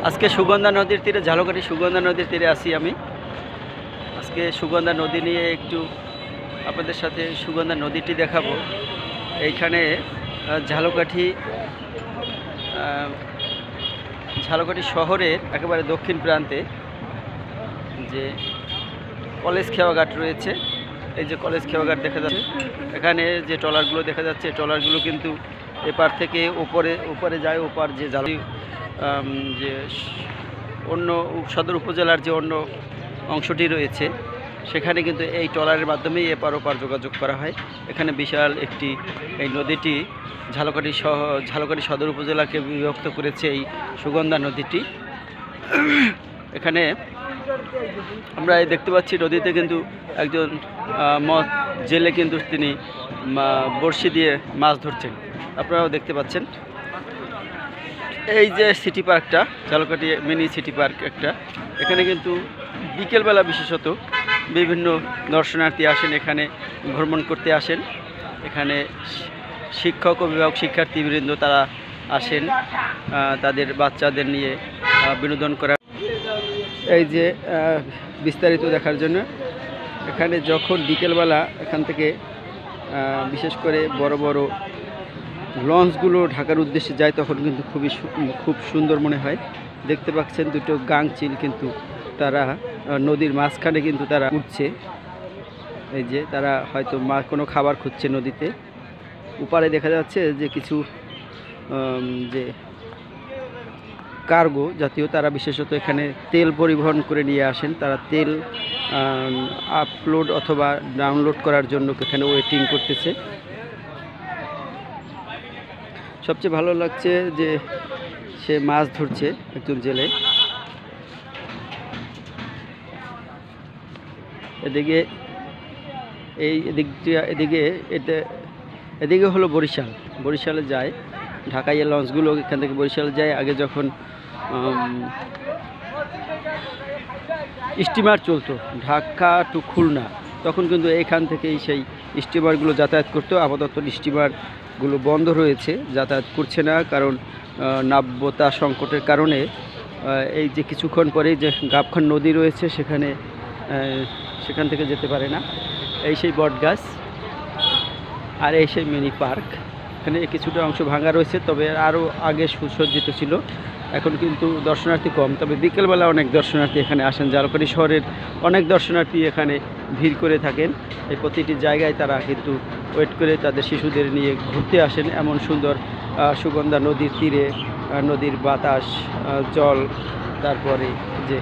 আজকে সুগন্ধা নদীর তীরে, ঝালকাঠি সুগন্ধা নদীর তীরে আছি আমি। আজকে সুগন্ধা নদী নিয়ে একটু আপনাদের সাথে সুগন্ধা নদীটি দেখাবো। এইখানে ঝালকাঠি শহরের একেবারে দক্ষিণ প্রান্তে যে কলেজ খেওয়াঘাট রয়েছে, এই যে কলেজ খেওয়াঘাট দেখা যাচ্ছে, এখানে যে ট্রলারগুলো দেখা যাচ্ছে, ট্রলারগুলো কিন্তু এপার থেকে ওপরে যায়। ওপার যে যে অন্য সদর উপজেলার যে অন্য অংশটি রয়েছে, সেখানে কিন্তু এই ট্রলারের মাধ্যমেই এপার ওপার যোগাযোগ করা হয়। এখানে বিশাল একটি এই নদীটি ঝালকাঠি সদর উপজেলাকে বিভক্ত করেছে এই সুগন্ধা নদীটি। এখানে আমরা দেখতে পাচ্ছি নদীতে কিন্তু একজন জেলে কিন্তু তিনি বড়শি দিয়ে মাছ ধরছেন, আপনারাও দেখতে পাচ্ছেন। এই যে সিটি পার্কটা, ঝালকাঠি মিনি সিটি পার্ক একটা, এখানে কিন্তু বিকেলবেলা বিশেষত বিভিন্ন দর্শনার্থী আসেন, এখানে ভ্রমণ করতে আসেন। এখানে শিক্ষক, অভিভাবক, শিক্ষার্থীবৃন্দ তারা আসেন তাদের বাচ্চাদের নিয়ে বিনোদন করার, এই যে বিস্তারিত দেখার জন্য। এখানে যখন বিকেলবেলা এখান থেকে বিশেষ করে বড় বড় লঞ্চগুলো ঢাকার উদ্দেশ্যে যায়, তখন কিন্তু খুব সুন্দর মনে হয়। দেখতে পাচ্ছেন দুটো গাংচিল কিন্তু তারা নদীর মাঝখানে কিন্তু তারা উঠছে। এই যে তারা হয়তো কোনো খাবার খুঁজছে নদীতে। উপারে দেখা যাচ্ছে যে কিছু যে কার্গো জাতীয়, তারা বিশেষত এখানে তেল পরিবহন করে নিয়ে আসেন। তারা তেল আপলোড অথবা ডাউনলোড করার জন্য এখানে ওয়েটিং করতেছে। সবচেয়ে ভালো লাগছে যে সে মাছ ধরছে, একজন জেলে। এদিকে হলো বরিশালে যায়, ঢাকায় লঞ্চগুলো এখান থেকে বরিশালে যায়। আগে যখন স্টিমার চলতো ঢাকা টু খুলনা, তখন কিন্তু এখান থেকেই সেই স্টিমারগুলো যাতায়াত করতো। আপাতত স্টিমারগুলো বন্ধ রয়েছে, যাতায়াত করছে না, কারণ নাব্যতা সংকটের কারণে। এই যে কিছুক্ষণ পরে যে গাবখান নদী রয়েছে, সেখান থেকে যেতে পারে না। এই সেই বটগাছ আর এই সেই মিনি পার্ক। এখানে কিছুটা অংশ ভাঙা রয়েছে, তবে আরও আগে সুসজ্জিত ছিল। এখন কিন্তু দর্শনার্থী কম, তবে বিকেলবেলা অনেক দর্শনার্থী এখানে আসেন। ঝালকাঠি শহরের অনেক দর্শনার্থী এখানে ভিড় করে থাকেন। এই প্রতিটি জায়গায় তারা কিন্তু ওয়েট করে তাদের শিশুদের নিয়ে ঘুরতে আসেন। এমন সুন্দর সুগন্ধা নদীর তীরে, নদীর বাতাস, জল, তারপরে যে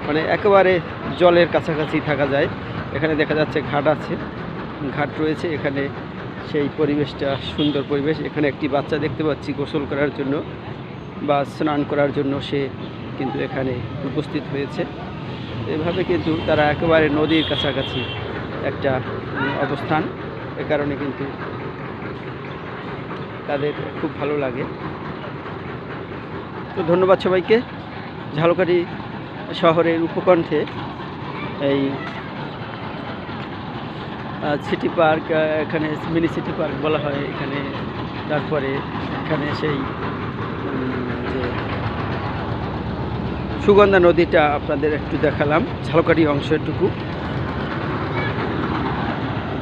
মানে একেবারে জলের কাছাকাছি থাকা যায়। এখানে দেখা যাচ্ছে ঘাট রয়েছে এখানে, সেই পরিবেশটা সুন্দর পরিবেশ। এখানে একটি বাচ্চা দেখতে পাচ্ছি গোসল করার জন্য বা স্নান করার জন্য সে কিন্তু এখানে উপস্থিত হয়েছে। এভাবে কিন্তু তারা একেবারে নদীর কাছাকাছি একটা অবস্থান, এ কারণে কিন্তু তাদের খুব ভালো লাগে। তো ধন্যবাদ সবাইকে। ঝালকাঠি শহরের উপকণ্ঠে এই সিটি পার্ক, এখানে মিনি সিটি পার্ক বলা হয় এখানে। তারপরে এখানে সেই যে সুগন্ধা নদীটা আপনাদের একটু দেখালাম, ঝালকাঠি অংশটুকু।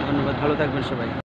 ধন্যবাদ, ভালো থাকবেন সবাই।